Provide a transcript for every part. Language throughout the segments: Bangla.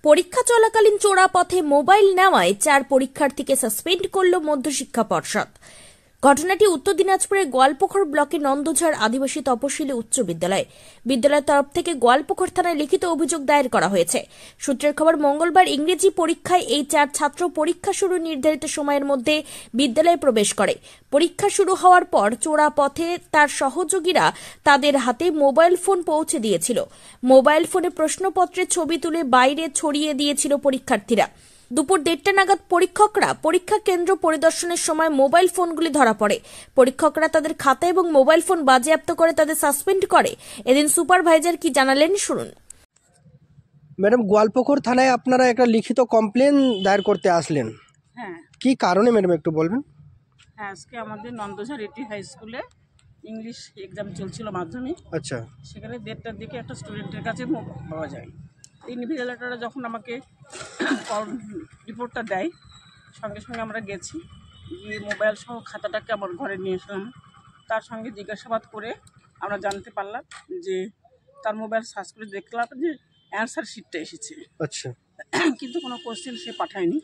পরীক্ষা চলাকালীন চোরা পথে মোবাইল নেওয়ায় 4 পরীক্ষার্থীকে সাসপেন্ড করল মধ্যশিক্ষা পর্ষদ। ঘটনাটি উত্তর দিনাজপুরের গোয়ালপুকুর ব্লকের নন্দঝাড় আদিবাসী তপশিলি উচ্চ বিদ্যালয়। বিদ্যালয়ের তরফ থেকে গোয়ালপুকুর থানায় লিখিত অভিযোগ দায়ের করা হয়েছে। সূত্রের খবর, মঙ্গলবার ইংরেজি পরীক্ষায় এই 4 ছাত্র পরীক্ষা শুরু নির্ধারিত সময়ের মধ্যে বিদ্যালয়ে প্রবেশ করে। পরীক্ষা শুরু হওয়ার পর চোরা পথে তার সহযোগীরা তাদের হাতে মোবাইল ফোন পৌঁছে দিয়েছিল। মোবাইল ফোনে প্রশ্নপত্রের ছবি তুলে বাইরে ছড়িয়ে দিয়েছিল পরীক্ষার্থীরা। দুপুর 1:30 নাগাদ পরীক্ষকরা পরীক্ষা কেন্দ্র পরিদর্শনের সময় মোবাইল ফোনগুলি ধরা পড়ে। পরীক্ষকরা তাদের খাতা এবং মোবাইল ফোন বাজেয়াপ্ত করে তাদের সাসপেন্ড করে। এদিন সুপারভাইজার কি জানালেন শুনুন। ম্যাডাম, গোয়ালপুকুর থানায় আপনারা একটা লিখিত কমপ্লেন দায়ের করতে আসলেন। হ্যাঁ, কি কারণে ম্যাডাম একটু বলবেন? হ্যাঁ, আজকে আমাদের নন্দঝাড় এটি হাই স্কুলে ইংলিশ এক্সাম চলছিল, মাধ্যমিক। আচ্ছা। সেখানে 1:30টার দিকে একটা স্টুডেন্টের কাছে পাওয়া যায়। ইনভিজিলেটররা যখন আমাকে রিপোর্টটা দেয়, সঙ্গে সঙ্গে আমরা গেছি, গিয়ে মোবাইল সহ খাতাটাকে আমার ঘরে নিয়ে আসলাম। তার সঙ্গে জিজ্ঞাসাবাদ করে আমরা জানতে পারলাম যে তার মোবাইল সার্চ করে দেখলাম যে অ্যান্সার শিটটা এসেছে। আচ্ছা। কিন্তু কোনো কোশ্চেন সে পাঠায়নি।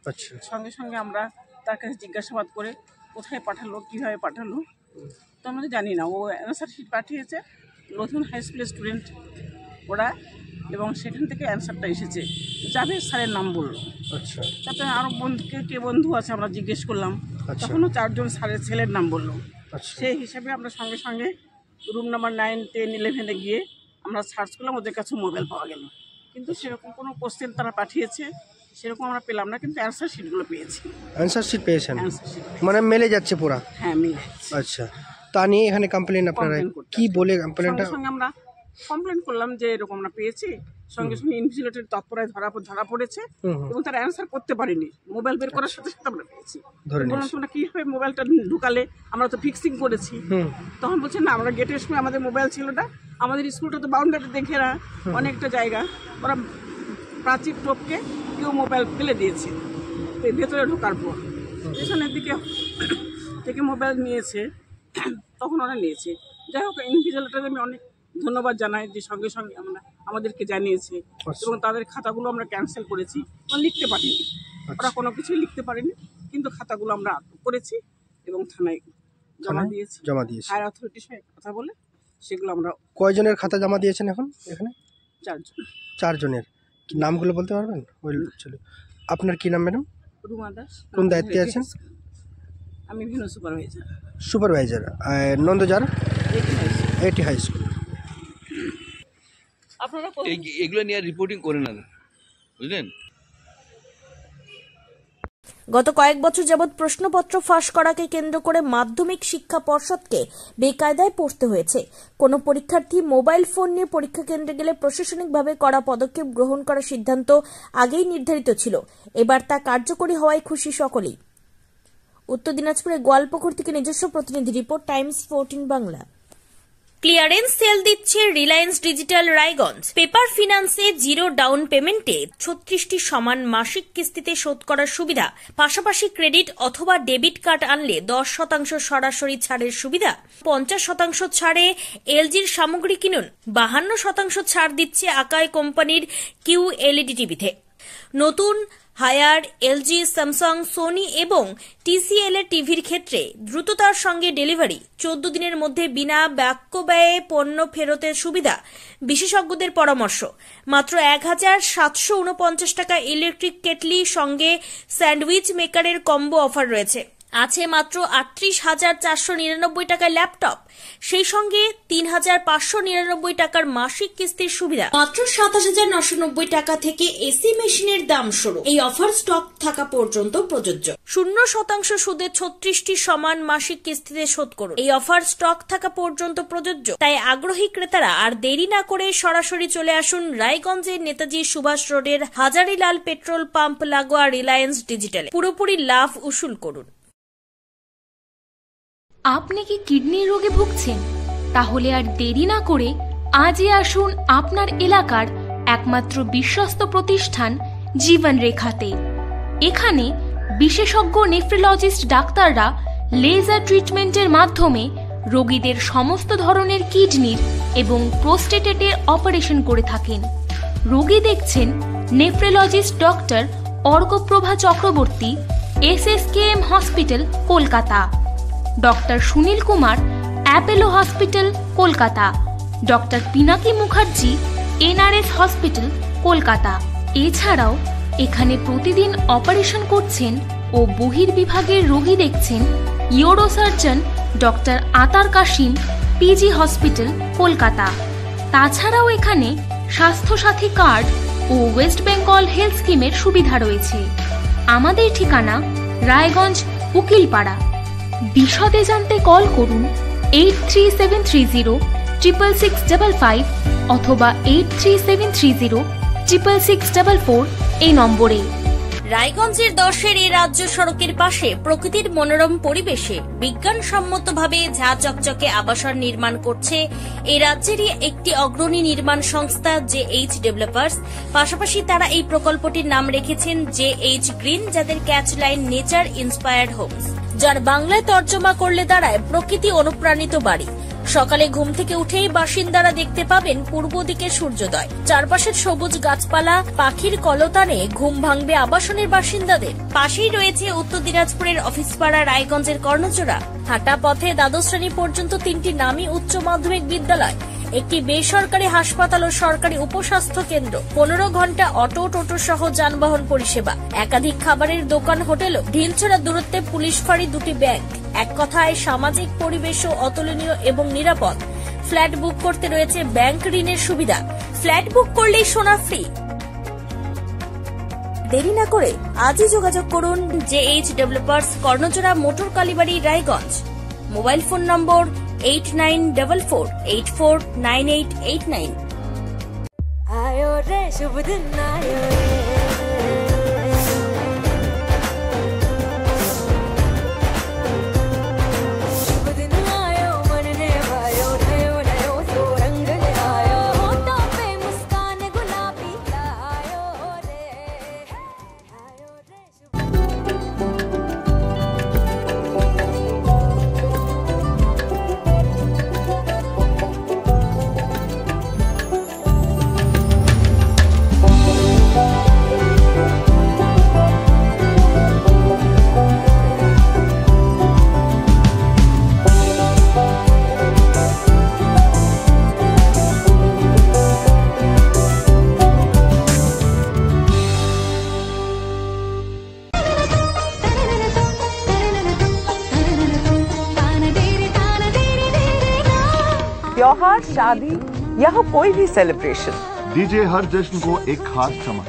আচ্ছা। সঙ্গে সঙ্গে আমরা তার কাছে জিজ্ঞাসাবাদ করে কোথায় পাঠালো, কীভাবে পাঠালো, তো আমরা জানি না। ও অ্যান্সার শিট পাঠিয়েছে নতুন হাই স্কুলের স্টুডেন্ট ওরা, এবং সেখান থেকে অ্যান্সারটা এসেছে। জাভেদ স্যারের নাম বললো। আচ্ছা। তারপরে আরও কে বন্ধু আছে আমরা জিজ্ঞেস করলাম, তখনও 4 জন স্যারের ছেলের নাম বললো। সেই হিসাবে আমরা সঙ্গে সঙ্গে রুম নাম্বার 9, 10, 11-এ গিয়ে আমরা সার্চ করলাম, ওদের কাছে মোবাইল পাওয়া গেল। কিন্তু সেরকম কোনো কোশ্চেন তারা পাঠিয়েছে সেরকম আমরা পেলাম না, কিন্তু অ্যান্সার শিটগুলো পেয়েছি। অ্যান্সার শিট পেয়েছেন? অ্যান্সার শিট মানে মেলে যাচ্ছে পুরা? হ্যাঁ, মিলে যাচ্ছে। আচ্ছা, তা নিয়ে এখানে কমপ্লেন আপনারা কি বলে কমপ্লেনটা? সঙ্গে আমরা কমপ্লেন করলাম যে এরকম আমরা পেয়েছি। সঙ্গে সঙ্গে ইনভিজিলেটর তৎপরায় ধরা পড়েছে এবং তারা অ্যান্সার করতে পারেনি। মোবাইল বের করার সাথে সাথে আমরা পেয়েছি। বললাম, তোমরা কীভাবে মোবাইলটা ঢুকালে? আমরা তো ফিক্সিং করেছি। তখন বলছে না, আমরা গেটের সময় আমাদের মোবাইল ছিল না। আমাদের স্কুলটা তো বাউন্ডারি দেখে না, অনেকটা জায়গা, ওরা প্রাচীর টপকে কেউ মোবাইল ফেলে দিয়েছে ভেতরে ঢোকার পর। পেছনের দিকে থেকে মোবাইল নিয়েছে, তখন ওরা নিয়েছে। যাই হোক, ইনভিজিলেটর আমি অনেক ধন্যবাদ জানাই যে সঙ্গে সঙ্গে আমাদেরকে জানিয়েছে এবং তাদের খাতাগুলো আমরা ক্যান্সেল করেছি। লিখতে পারিনি, ওরা কোনো কিছুই লিখতে পারেনি, কিন্তু খাতাগুলো আমরা করেছি এবং থানায় জমা দিয়েছি। হায়ার অথরিটির সঙ্গে কথা বলে সেগুলো আমরা। কয়জনের খাতা জমা দিয়েছেন এখন এখানে? 4 জন। 4 জনের নামগুলো বলতে পারবেন? আপনার কি নাম ম্যাডাম? রুমা দাস। কোন দায়িত্বে আছেন? আমি ভিন্ন সুপারভাইজার নন্দঝাড় এটি হাই স্কুল। আপনারা এগুলো নিয়ে রিপোর্টিং করে না, বুঝলেন? গত কয়েক বছর যাবৎ প্রশ্নপত্র ফাঁস করাকে কেন্দ্র করে মাধ্যমিক শিক্ষা পর্ষদকে বেকায়দায় পড়তে হয়েছে। কোনো পরীক্ষার্থী মোবাইল ফোন নিয়ে পরীক্ষা কেন্দ্রে গেলে প্রশাসনিকভাবে কড়া পদক্ষেপ গ্রহণ করার সিদ্ধান্ত আগেই নির্ধারিত ছিল। এবার তা কার্যকরী হওয়ায় খুশি সকলেই। উত্তর দিনাজপুরের গোয়ালপুকুর থেকে নিজস্ব প্রতিনিধি report, Times 14 Bangla. Clearance sale দিচ্ছে রিলায়েন্স ডিজিটাল রায়গঞ্জ। পেপার ফিন্যান্সে 0 ডাউন পেমেন্টে 36টি সমান মাসিক কিস্তিতে শোধ করার সুবিধা, পাশাপাশি ক্রেডিট অথবা ডেবিট কার্ড আনলে 10% সরাসরি ছাড়ের সুবিধা, 50% ছাড়ে এলজির সামগ্রী কিনুন, 52% ছাড় দিচ্ছে আকাই কোম্পানির QLED টিভিতে। নতুন হায়ার, এলজি, স্যামসাং, সোনি এবং TCL এর টিভির ক্ষেত্রে দ্রুততার সঙ্গে ডেলিভারি, 14 দিনের মধ্যে বিনা বাক্য ব্যয়ে পণ্য ফেরতের সুবিধা, বিশেষজ্ঞদের পরামর্শ। মাত্র 1749 টাকা ইলেকট্রিক কেটলি, সঙ্গে স্যান্ডউইচ মেকারের কম্বো অফার রয়েছে। আছে মাত্র 38,499 টাকার ল্যাপটপ, সেই সঙ্গে 3,599 টাকার মাসিক কিস্তির সুবিধা। মাত্র 27,990 টাকা থেকে এসি মেশিনের দাম শুরু। এই অফার স্টক থাকা পর্যন্ত প্রযোজ্য। 0% সুদে 36টি সমান মাসিক কিস্তিতে শোধ করুন। এই অফার স্টক থাকা পর্যন্ত প্রযোজ্য। তাই আগ্রহী ক্রেতারা আর দেরি না করে সরাসরি চলে আসুন রায়গঞ্জের নেতাজি সুভাষ রোডের হাজারিলাল পেট্রোল পাম্প লাগোয়া রিলায়েন্স ডিজিটালে। পুরোপুরি লাভ উসুল করুন। আপনি কি কিডনি রোগে ভুগছেন? তাহলে আর দেরি না করে আজই আসুন আপনার এলাকার একমাত্র বিশ্বস্ত প্রতিষ্ঠান জীবন রেখাতে। এখানে বিশেষজ্ঞ নেফ্রোলজিস্ট ডাক্তাররা লেজার ট্রিটমেন্টের মাধ্যমে রোগীদের সমস্ত ধরনের কিডনির এবং প্রোস্টেটের অপারেশন করে থাকেন। রোগী দেখছেন nephrologist doctor Arkaprabha Chakraborty, SSKM hospital Kolkata, doctor Sunil Kumar, Apollo hospital Kolkata, doctor Pinaki Mukherjee, NRS hospital Kolkata. এছাড়াও এখানে প্রতিদিন অপারেশন করছেন ও বহির্বিভাগের রোগী দেখছেন ইউরোসার্জন ডক্টর আতার কাশিম, PG হসপিটাল কলকাতা। তাছাড়াও এখানে স্বাস্থ্যসাথী কার্ড ও ওয়েস্ট বেঙ্গল হেলথ স্কিমের সুবিধা রয়েছে। আমাদের ঠিকানা রায়গঞ্জ উকিলপাড়া। বিশদে জানতে কল করুন 8373066655 অথবা 8373066644 এই নম্বরে। রায়গঞ্জের 10-এর এই রাজ্য সড়কের পাশে প্রকৃতির মনোরম পরিবেশে বিজ্ঞানসম্মতভাবে ঝা চকচকে আবাসন নির্মাণ করছে এই রাজ্যেরই একটি অগ্রণী নির্মাণ সংস্থা JH ডেভেলপার্স। পাশাপাশি তারা এই প্রকল্পটির নাম রেখেছেন JH গ্রিন, যাদের ক্যাচলাইন নেচার ইন্সপায়ার্ড হোমস, যার বাংলায় তর্জমা করলে দাঁড়ায় প্রকৃতি অনুপ্রাণিত বাড়ি। সকালে ঘুম থেকে উঠেই বাসিন্দারা দেখতে পাবেন পূর্ব দিকে সূর্যোদয়, চারপাশের সবুজ গাছপালা, পাখির কলতানে ঘুম ভাঙবে আবাসনের বাসিন্দাদের। পাশেই রয়েছে উত্তর দিনাজপুরের অফিসপাড়া রায়গঞ্জের কর্ণজোড়া। হাঁটা পথে দ্বাদশ শ্রেণী পর্যন্ত 3টি নামী উচ্চ মাধ্যমিক বিদ্যালয়, একটি বেসরকারি হাসপাতাল ও সরকারি উপস্বাস্থ্য কেন্দ্র, 15 ঘন্টা অটো টোটো সহ যানবাহন পরিষেবা, একাধিক খাবারের দোকান, হোটেলও, ঢিলছড়া দূরত্বে পুলিশ ফাঁড়ি, 2টি ব্যাংক। এক কথায় সামাজিক পরিবেশও অতুলনীয় এবং নিরাপদ। ফ্ল্যাট বুক করতে রয়েছে ব্যাংক ঋণের সুবিধা। ফ্ল্যাট বুক করলেই সোনা ফ্রি। দেরি না করে আজই যোগাযোগ করুন JH developers, Karnajora, motor Kalibari, Raiganj. Mobile phone number 8944849889। आयो रे शुभ दिन आयो रे, शुभ दिन आयो मन ने भायो, नयो नयो तो रंग ले आयो, होठों पे मुस्कान गुलाबी आयो रे, आयो रे शुभ त्योहार, शादी या हो कोई भी सेलिब्रेशन, दीजिए हर जश्न को एक खास चमक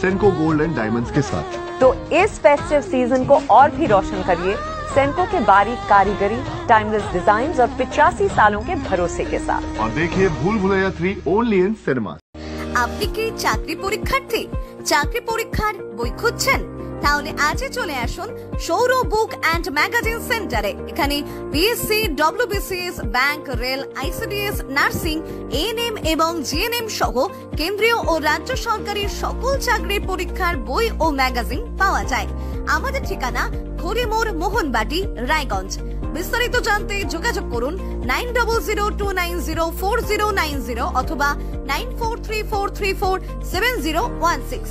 सेनको गोल्ड एंड डायमंड्स के साथ। तो इस फेस्टिव सीजन को और भी रोशन करिए सेनको के बारीक कारीगरी, टाइमलेस डिजाइन और 85 सालों के भरोसे के साथ। और देखिए भूल भुलैया 3 ओनली इन सिनेमा। আপনি কি চাকরি পরীক্ষার্থী? চাকরি পরীক্ষার বই খুঁজছেন? তাহলে আজই চলে আসুন সৌরভ বুক অ্যান্ড ম্যাগাজিন সেন্টারে। এখানে BSc, WBCS, bank, rail, ICDS, nursing, ANM এবং GNM সহ কেন্দ্রীয় ও রাজ্য সরকারের সকল চাকরির পরীক্ষার বই ও ম্যাগাজিন পাওয়া যায়। আমাদের ঠিকানা খড়িমোড়, মোহনবাটি, রায়গঞ্জ। বিস্তারিত জানতে যোগাযোগ করুন 9002904090 অথবা 9434347016।